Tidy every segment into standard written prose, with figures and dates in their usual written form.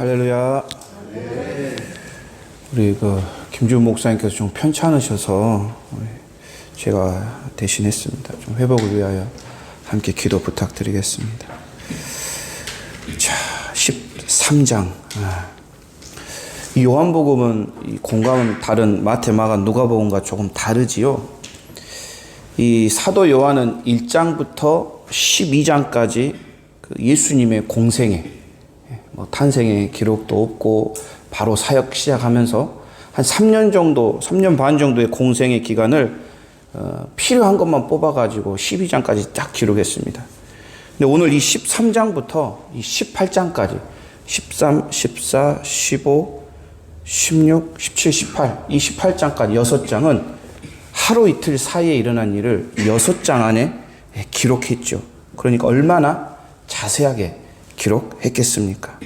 할렐루야. 우리 김주훈 목사님께서 좀 편찮으셔서 제가 대신했습니다. 좀 회복을 위하여 함께 기도 부탁드리겠습니다. 자, 13장. 이 요한복음은 이 공감은 다른 마태, 마가, 누가복음과 조금 다르지요. 이 사도 요한은 1장부터 12장까지 예수님의 공생애, 탄생의 기록도 없고 바로 사역 시작하면서 한 3년 정도, 3년 반 정도의 공생의 기간을 필요한 것만 뽑아가지고 12장까지 딱 기록했습니다. 근데 오늘 이 13장부터 이 18장까지 13, 14, 15, 16, 17, 18 이 18장까지 6장은 하루 이틀 사이에 일어난 일을 6장 안에 기록했죠. 그러니까 얼마나 자세하게 기록했겠습니까?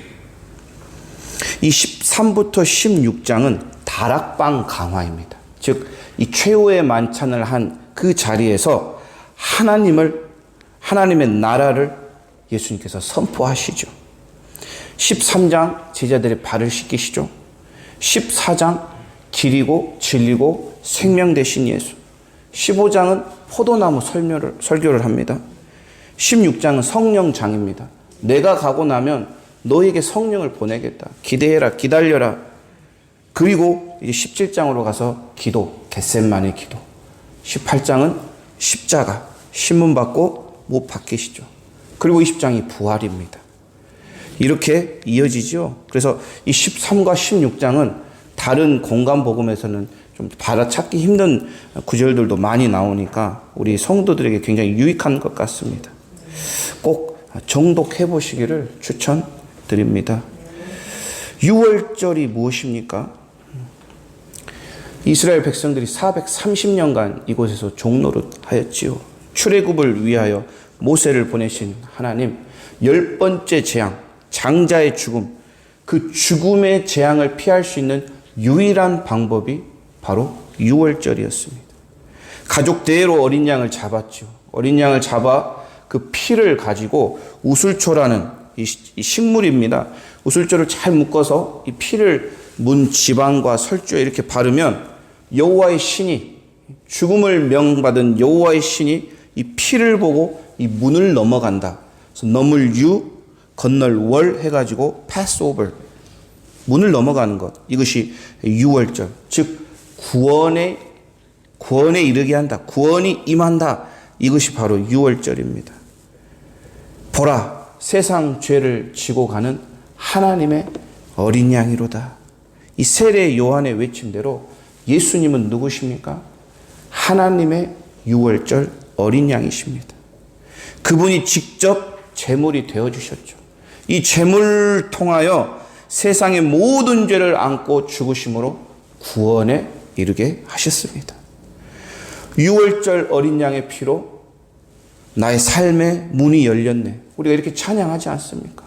이 13부터 16장은 다락방 강화입니다. 즉, 이 최후의 만찬을 한 그 자리에서 하나님의 나라를 예수님께서 선포하시죠. 13장 제자들의 발을 씻기시죠. 14장 길이고 진리고 생명 되신 예수. 15장은 포도나무 설교를 합니다. 16장은 성령장입니다. 내가 가고 나면 너에게 성령을 보내겠다. 기대해라, 기다려라. 그리고 이제 17장으로 가서 기도, 겟셋마네 기도. 18장은 십자가, 신문받고 못 박히시죠. 그리고 20장이 부활입니다. 이렇게 이어지죠. 그래서 이 13과 16장은 다른 공간복음에서는 좀 받아찾기 힘든 구절들도 많이 나오니까 우리 성도들에게 굉장히 유익한 것 같습니다. 꼭 정독해 보시기를 추천드립니다. 유월절이 무엇입니까? 이스라엘 백성들이 430년간 이곳에서 종노릇하였지요. 출애굽을 위하여 모세를 보내신 하나님, 10번째 재앙, 장자의 죽음, 그 죽음의 재앙을 피할 수 있는 유일한 방법이 바로 유월절이었습니다. 가족 대로 어린 양을 잡았죠. 어린 양을 잡아 그 피를 가지고 우슬초라는 이 식물입니다. 우슬초를 잘 묶어서 이 피를 문 지방과 설주에 이렇게 바르면 여호와의 신이, 죽음을 명받은 여호와의 신이 이 피를 보고 이 문을 넘어간다. 그래서 넘을 유, 건널 월 해가지고 패스오버, 문을 넘어가는 것. 이것이 유월절, 즉 구원에 이르게 한다. 구원이 임한다. 이것이 바로 유월절입니다. 보라, 세상 죄를 지고 가는 하나님의 어린 양이로다. 이 세례 요한의 외침대로 예수님은 누구십니까? 하나님의 유월절 어린 양이십니다. 그분이 직접 제물이 되어주셨죠. 이 제물을 통하여 세상의 모든 죄를 안고 죽으심으로 구원에 이르게 하셨습니다. 유월절 어린 양의 피로 나의 삶의 문이 열렸네. 우리가 이렇게 찬양하지 않습니까?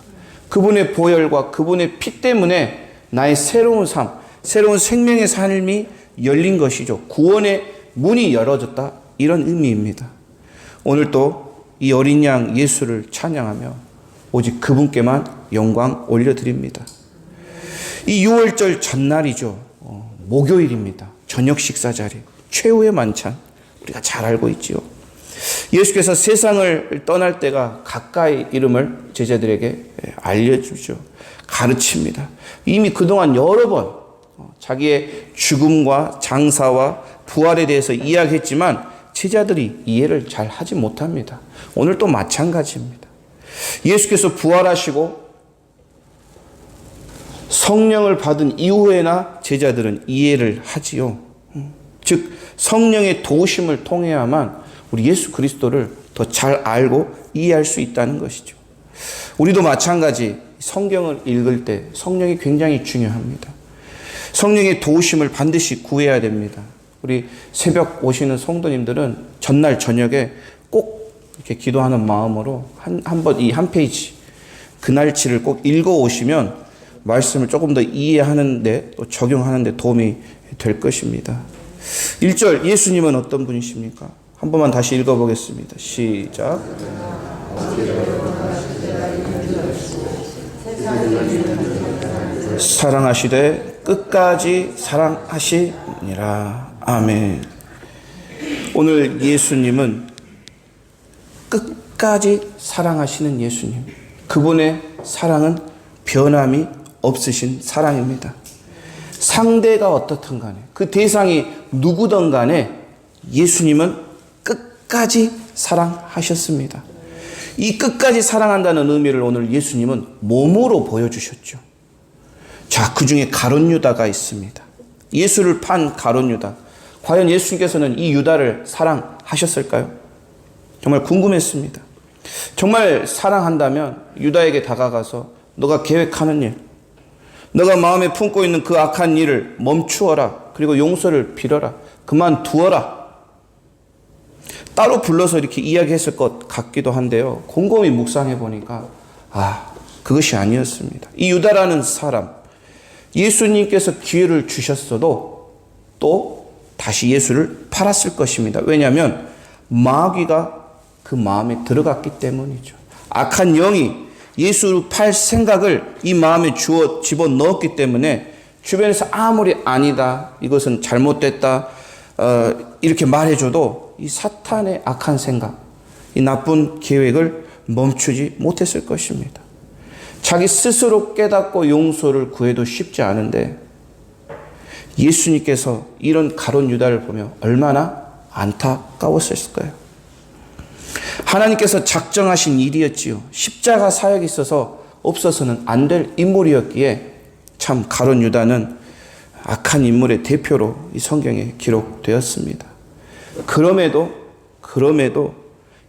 그분의 보혈과 그분의 피 때문에 나의 새로운 삶, 새로운 생명의 삶이 열린 것이죠. 구원의 문이 열어졌다. 이런 의미입니다. 오늘 또 이 어린 양 예수를 찬양하며 오직 그분께만 영광 올려드립니다. 이 유월절 전날이죠. 목요일입니다. 저녁 식사 자리, 최후의 만찬. 우리가 잘 알고 있지요. 예수께서 세상을 떠날 때가 가까이 이름을 제자들에게 알려주죠. 가르칩니다. 이미 그동안 여러 번 자기의 죽음과 장사와 부활에 대해서 이야기했지만 제자들이 이해를 잘 하지 못합니다. 오늘 또 마찬가지입니다. 예수께서 부활하시고 성령을 받은 이후에나 제자들은 이해를 하지요. 즉 성령의 도우심을 통해야만 우리 예수 그리스도를 더 잘 알고 이해할 수 있다는 것이죠. 우리도 마찬가지 성경을 읽을 때 성령이 굉장히 중요합니다. 성령의 도우심을 반드시 구해야 됩니다. 우리 새벽 오시는 성도님들은 전날 저녁에 꼭 이렇게 기도하는 마음으로 한번 이 한 페이지 그날치를 꼭 읽어 오시면 말씀을 조금 더 이해하는데 또 적용하는데 도움이 될 것입니다. 1절 예수님은 어떤 분이십니까? 한 번만 다시 읽어보겠습니다. 시작. 사랑하시되 끝까지 사랑하시니라. 아멘. 오늘 예수님은 끝까지 사랑하시는 예수님. 그분의 사랑은 변함이 없으신 사랑입니다. 상대가 어떻든 간에, 그 대상이 누구든 간에 예수님은 끝까지 사랑하셨습니다. 이 끝까지 사랑한다는 의미를 오늘 예수님은 몸으로 보여주셨죠. 자, 그 중에 가룟 유다가 있습니다. 예수를 판 가룟 유다. 과연 예수님께서는 이 유다를 사랑하셨을까요? 정말 궁금했습니다. 정말 사랑한다면 유다에게 다가가서 너가 계획하는 일, 너가 마음에 품고 있는 그 악한 일을 멈추어라. 그리고 용서를 빌어라. 그만두어라. 따로 불러서 이렇게 이야기했을 것 같기도 한데요. 곰곰이 묵상해 보니까 그것이 아니었습니다. 이 유다라는 사람, 예수님께서 기회를 주셨어도 또 다시 예수를 팔았을 것입니다. 왜냐하면 마귀가 그 마음에 들어갔기 때문이죠. 악한 영이 예수를 팔 생각을 이 마음에 집어넣었기 때문에 주변에서 아무리 아니다, 이것은 잘못됐다 이렇게 말해줘도 이 사탄의 악한 생각, 이 나쁜 계획을 멈추지 못했을 것입니다. 자기 스스로 깨닫고 용서를 구해도 쉽지 않은데 예수님께서 이런 가룟 유다를 보며 얼마나 안타까웠을까요? 하나님께서 작정하신 일이었지요. 십자가 사역이 있어서 없어서는 안 될 인물이었기에 참 가룟 유다는 악한 인물의 대표로 이 성경에 기록되었습니다. 그럼에도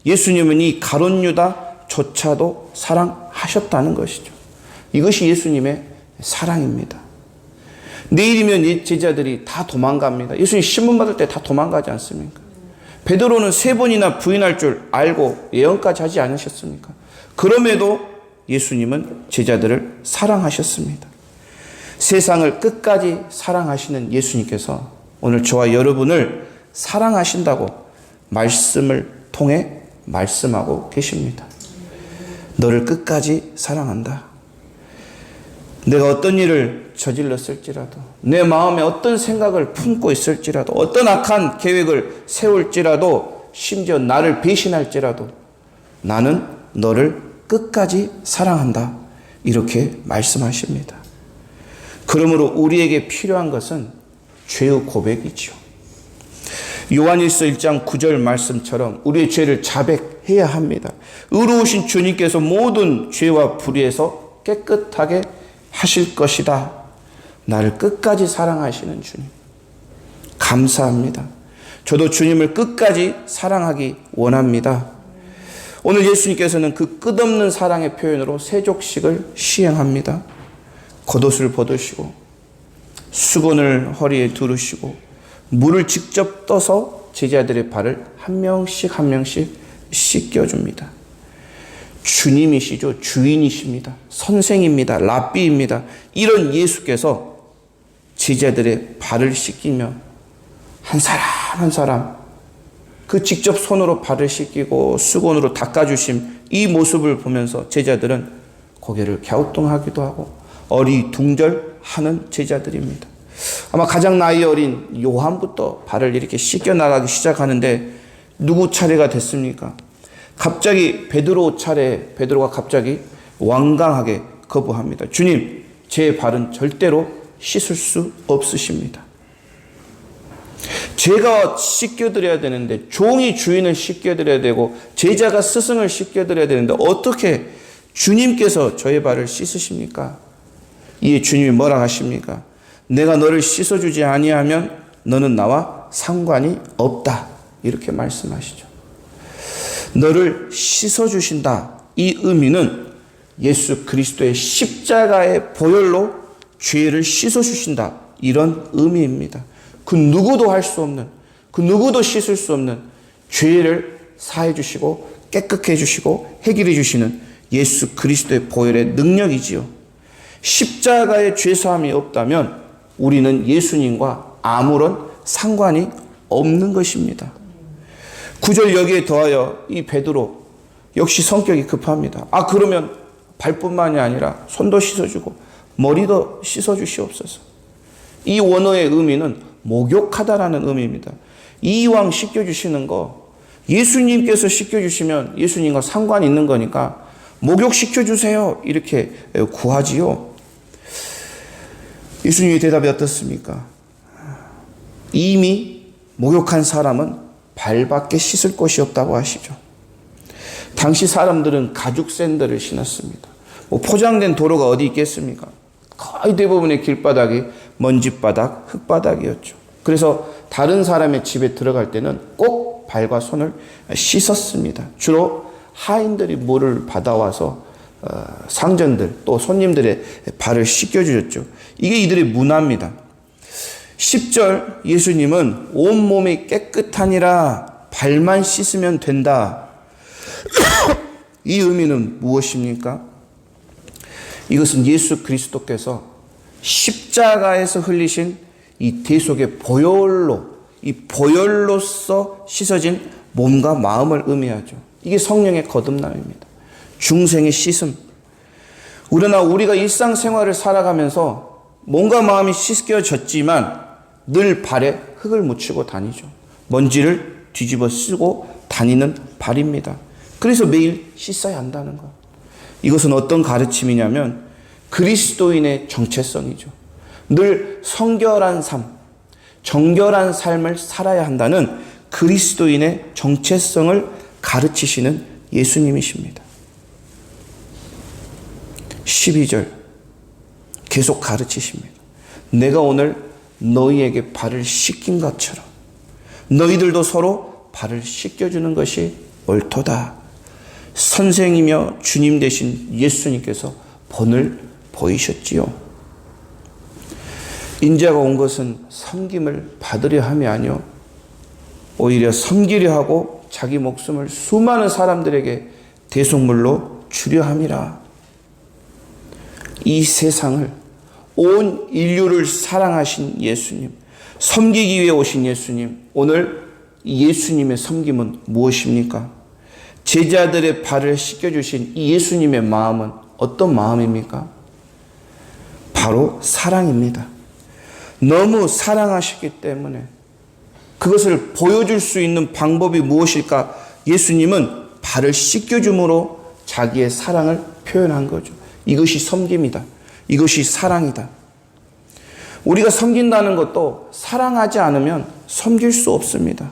예수님은 이 가룟 유다조차도 사랑하셨다는 것이죠. 이것이 예수님의 사랑입니다. 내일이면 제자들이 다 도망갑니다. 예수님 신문 받을 때 다 도망가지 않습니까? 베드로는 3번이나 부인할 줄 알고 예언까지 하지 않으셨습니까? 그럼에도 예수님은 제자들을 사랑하셨습니다. 세상을 끝까지 사랑하시는 예수님께서 오늘 저와 여러분을 사랑하신다고 말씀을 통해 말씀하고 계십니다. 너를 끝까지 사랑한다. 내가 어떤 일을 저질렀을지라도, 내 마음에 어떤 생각을 품고 있을지라도, 어떤 악한 계획을 세울지라도, 심지어 나를 배신할지라도 나는 너를 끝까지 사랑한다. 이렇게 말씀하십니다. 그러므로 우리에게 필요한 것은 죄의 고백이지요. 요한일서 1장 9절 말씀처럼 우리의 죄를 자백해야 합니다. 의로우신 주님께서 모든 죄와 불의에서 깨끗하게 하실 것이다. 나를 끝까지 사랑하시는 주님, 감사합니다. 저도 주님을 끝까지 사랑하기 원합니다. 오늘 예수님께서는 그 끝없는 사랑의 표현으로 세족식을 시행합니다. 겉옷을 벗으시고 수건을 허리에 두르시고 물을 직접 떠서 제자들의 발을 한 명씩 씻겨줍니다. 주님이시죠. 주인이십니다. 선생입니다. 랍비입니다. 이런 예수께서 제자들의 발을 씻기며 한 사람 한 사람 그 직접 손으로 발을 씻기고 수건으로 닦아주심, 이 모습을 보면서 제자들은 고개를 갸우뚱하기도 하고 어리둥절하는 제자들입니다. 아마 가장 나이 어린 요한부터 발을 이렇게 씻겨 나가기 시작하는데 누구 차례가 됐습니까? 갑자기 베드로 차례, 베드로가 갑자기 완강하게 거부합니다. 주님, 제 발은 절대로 씻을 수 없으십니다. 제가 씻겨드려야 되는데, 종이 주인을 씻겨드려야 되고 제자가 스승을 씻겨드려야 되는데 어떻게 주님께서 저의 발을 씻으십니까? 이에 주님이 뭐라 하십니까? 내가 너를 씻어주지 아니하면 너는 나와 상관이 없다. 이렇게 말씀하시죠. 너를 씻어주신다. 이 의미는 예수 그리스도의 십자가의 보혈로 죄를 씻어주신다. 이런 의미입니다. 그 누구도 할 수 없는, 그 누구도 씻을 수 없는 죄를 사해 주시고 깨끗해 주시고 해결해 주시는 예수 그리스도의 보혈의 능력이지요. 십자가의 죄사함이 없다면 우리는 예수님과 아무런 상관이 없는 것입니다. 9절 여기에 더하여 이 베드로 역시 성격이 급합니다. 그러면 발뿐만이 아니라 손도 씻어주고 머리도 씻어주시옵소서. 이 원어의 의미는 목욕하다라는 의미입니다. 이왕 씻겨주시는 거 예수님께서 씻겨주시면 예수님과 상관이 있는 거니까 목욕시켜주세요 이렇게 구하지요. 예수님의 대답이 어떻습니까? 이미 목욕한 사람은 발밖에 씻을 곳이 없다고 하시죠. 당시 사람들은 가죽 샌들을 신었습니다. 포장된 도로가 어디 있겠습니까? 거의 대부분의 길바닥이 먼지바닥, 흙바닥이었죠. 그래서 다른 사람의 집에 들어갈 때는 꼭 발과 손을 씻었습니다. 주로 하인들이 물을 받아와서 상전들 또 손님들의 발을 씻겨주셨죠. 이게 이들의 문화입니다. 10절 예수님은 온몸이 깨끗하니라 발만 씻으면 된다. 이 의미는 무엇입니까? 이것은 예수 그리스도께서 십자가에서 흘리신 이 대속의 이 보혈로서 씻어진 몸과 마음을 의미하죠. 이게 성령의 거듭남입니다. 중생의 씻음. 그러나 우리가 일상생활을 살아가면서 몸과 마음이 씻겨졌지만 늘 발에 흙을 묻히고 다니죠. 먼지를 뒤집어 쓰고 다니는 발입니다. 그래서 매일 씻어야 한다는 것. 이것은 어떤 가르침이냐면 그리스도인의 정체성이죠. 늘 성결한 삶, 정결한 삶을 살아야 한다는 그리스도인의 정체성을 가르치시는 예수님이십니다. 12절 계속 가르치십니다. 내가 오늘 너희에게 발을 씻긴 것처럼 너희들도 서로 발을 씻겨주는 것이 옳도다. 선생이며 주님 되신 예수님께서 본을 보이셨지요. 인자가 온 것은 섬김을 받으려 함이 아니요 오히려 섬기려 하고 자기 목숨을 수많은 사람들에게 대속물로 주려 함이라. 이 세상을 온 인류를 사랑하신 예수님, 섬기기 위해 오신 예수님, 오늘 예수님의 섬김은 무엇입니까? 제자들의 발을 씻겨주신 이 예수님의 마음은 어떤 마음입니까? 바로 사랑입니다. 너무 사랑하시기 때문에 그것을 보여줄 수 있는 방법이 무엇일까? 예수님은 발을 씻겨줌으로 자기의 사랑을 표현한 거죠. 이것이 섬김이다. 이것이 사랑이다. 우리가 섬긴다는 것도 사랑하지 않으면 섬길 수 없습니다.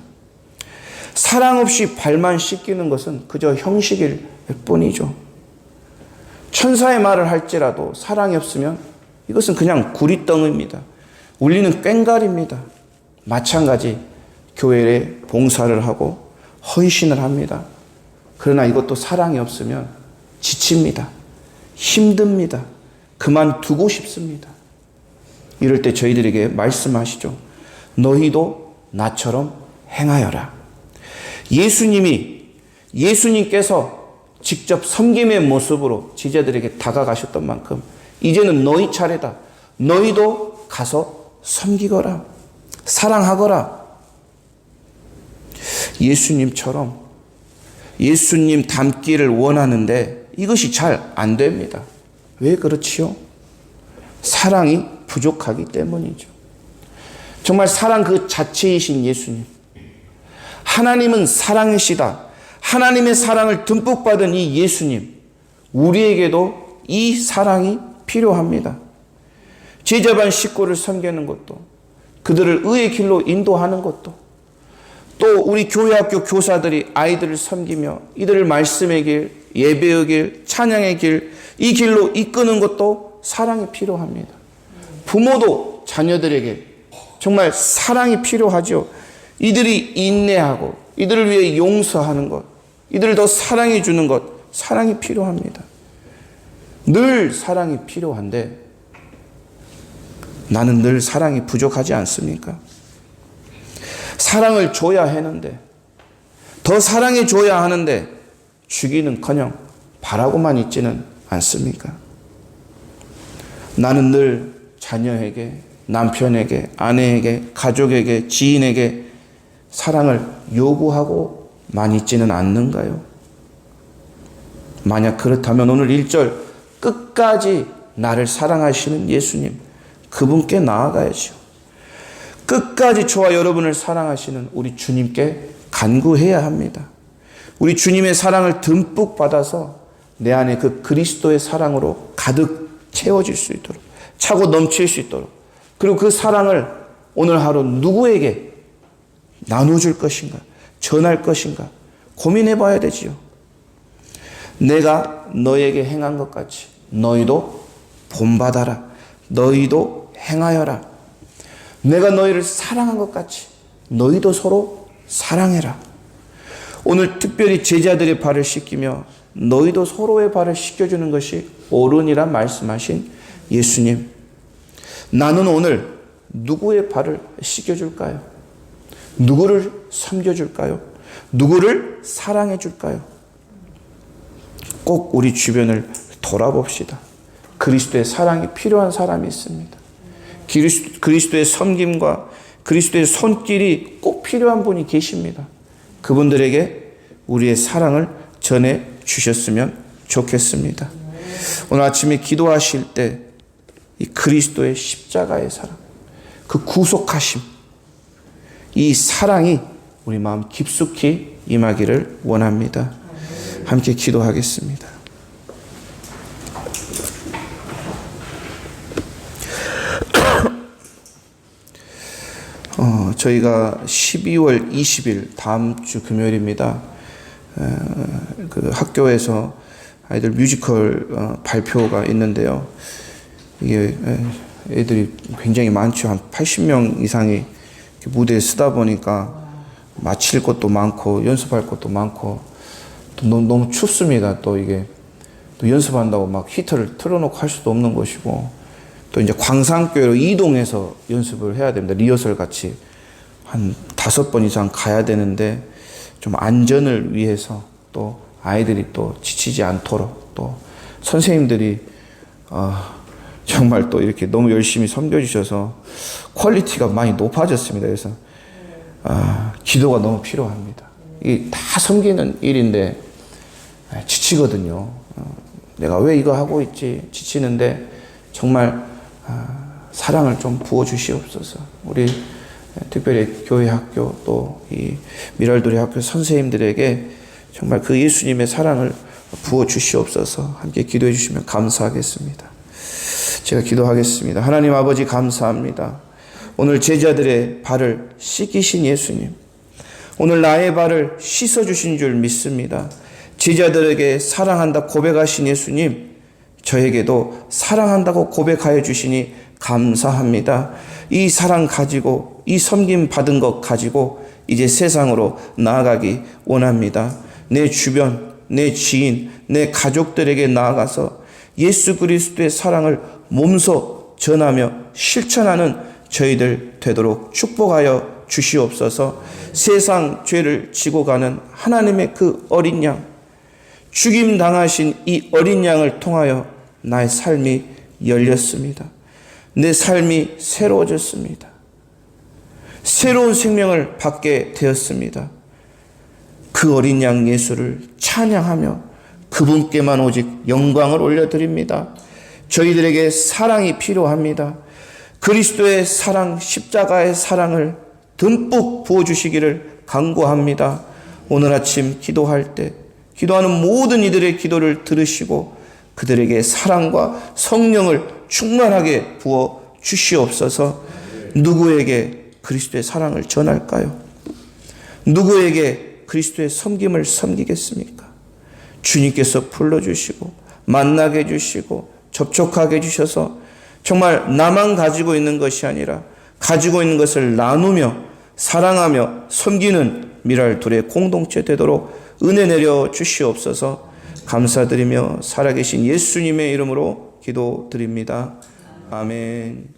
사랑 없이 발만 씻기는 것은 그저 형식일 뿐이죠. 천사의 말을 할지라도 사랑이 없으면 이것은 그냥 구리덩입니다. 울리는 꽹과리입니다. 마찬가지 교회에 봉사를 하고 헌신을 합니다. 그러나 이것도 사랑이 없으면 지칩니다. 힘듭니다. 그만두고 싶습니다. 이럴 때 저희들에게 말씀하시죠. 너희도 나처럼 행하여라. 예수님께서 직접 섬김의 모습으로 제자들에게 다가가셨던 만큼 이제는 너희 차례다. 너희도 가서 섬기거라. 사랑하거라. 예수님처럼 예수님 닮기를 원하는데 이것이 잘 안 됩니다. 왜 그렇지요? 사랑이 부족하기 때문이죠. 정말 사랑 그 자체이신 예수님. 하나님은 사랑이시다. 하나님의 사랑을 듬뿍 받은 이 예수님. 우리에게도 이 사랑이 필요합니다. 제자반 식구를 섬기는 것도, 그들을 의의 길로 인도하는 것도, 또 우리 교회학교 교사들이 아이들을 섬기며 이들을 말씀의 길, 예배의 길, 찬양의 길, 이 길로 이끄는 것도 사랑이 필요합니다. 부모도 자녀들에게 정말 사랑이 필요하죠. 이들이 인내하고 이들을 위해 용서하는 것, 이들을 더 사랑해 주는 것, 사랑이 필요합니다. 늘 사랑이 필요한데 나는 늘 사랑이 부족하지 않습니까? 사랑을 줘야 하는데, 더 사랑해 줘야 하는데 주기는커녕 바라고만 있지는 않습니까? 나는 늘 자녀에게, 남편에게, 아내에게, 가족에게, 지인에게 사랑을 요구하고만 있지는 않는가요? 만약 그렇다면 오늘 1절 끝까지 나를 사랑하시는 예수님, 그분께 나아가야죠. 끝까지 저와 여러분을 사랑하시는 우리 주님께 간구해야 합니다. 우리 주님의 사랑을 듬뿍 받아서 내 안에 그 그리스도의 사랑으로 가득 채워질 수 있도록, 차고 넘칠 수 있도록, 그리고 그 사랑을 오늘 하루 누구에게 나눠줄 것인가, 전할 것인가 고민해 봐야 되지요. 내가 너에게 행한 것 같이 너희도 본받아라. 너희도 행하여라. 내가 너희를 사랑한 것 같이 너희도 서로 사랑해라. 오늘 특별히 제자들의 발을 씻기며 너희도 서로의 발을 씻겨주는 것이 옳으니라 말씀하신 예수님. 나는 오늘 누구의 발을 씻겨줄까요? 누구를 섬겨줄까요? 누구를 사랑해줄까요? 꼭 우리 주변을 돌아봅시다. 그리스도의 사랑이 필요한 사람이 있습니다. 그리스도의 섬김과 그리스도의 손길이 꼭 필요한 분이 계십니다. 그분들에게 우리의 사랑을 전해 주셨으면 좋겠습니다. 오늘 아침에 기도하실 때 이 그리스도의 십자가의 사랑, 그 구속하심, 이 사랑이 우리 마음 깊숙이 임하기를 원합니다. 함께 기도하겠습니다. 저희가 12월 20일 다음 주 금요일입니다. 그 학교에서 아이들 뮤지컬 발표가 있는데요. 이게 애들이 굉장히 많죠. 한 80명 이상이 무대에 쓰다 보니까 마칠 것도 많고 연습할 것도 많고 또 너무 춥습니다. 또 이게 또 연습한다고 막 히터를 틀어놓고 할 수도 없는 것이고, 또 이제 광산교회로 이동해서 연습을 해야 됩니다. 리허설 같이 한 5번 이상 가야 되는데, 좀 안전을 위해서 또 아이들이 또 지치지 않도록 또 선생님들이 정말 또 이렇게 너무 열심히 섬겨주셔서 퀄리티가 많이 높아졌습니다. 그래서 기도가 너무 필요합니다. 이게 다 섬기는 일인데 지치거든요. 내가 왜 이거 하고 있지 지치는데 정말 사랑을 좀 부어주시옵소서. 우리 특별히 교회 학교 또 이 미랄도리 학교 선생님들에게 정말 그 예수님의 사랑을 부어주시옵소서. 함께 기도해 주시면 감사하겠습니다. 제가 기도하겠습니다. 하나님 아버지 감사합니다. 오늘 제자들의 발을 씻기신 예수님, 오늘 나의 발을 씻어주신 줄 믿습니다. 제자들에게 사랑한다 고백하신 예수님, 저에게도 사랑한다고 고백하여 주시니 감사합니다. 이 사랑 가지고, 이 섬김 받은 것 가지고 이제 세상으로 나아가기 원합니다. 내 주변, 내 지인, 내 가족들에게 나아가서 예수 그리스도의 사랑을 몸소 전하며 실천하는 저희들 되도록 축복하여 주시옵소서. 세상 죄를 지고 가는 하나님의 그 어린 양, 죽임 당하신 이 어린 양을 통하여 나의 삶이 열렸습니다. 내 삶이 새로워졌습니다. 새로운 생명을 받게 되었습니다. 그 어린 양 예수를 찬양하며 그분께만 오직 영광을 올려드립니다. 저희들에게 사랑이 필요합니다. 그리스도의 사랑, 십자가의 사랑을 듬뿍 부어주시기를 간구합니다. 오늘 아침 기도할 때 기도하는 모든 이들의 기도를 들으시고 그들에게 사랑과 성령을 충만하게 부어 주시옵소서. 누구에게 그리스도의 사랑을 전할까요? 누구에게 그리스도의 섬김을 섬기겠습니까? 주님께서 불러주시고 만나게 해주시고 접촉하게 해주셔서 정말 나만 가지고 있는 것이 아니라 가지고 있는 것을 나누며 사랑하며 섬기는 미랄 둘의 공동체 되도록 은혜 내려 주시옵소서. 감사드리며 살아계신 예수님의 이름으로 기도드립니다. 아멘.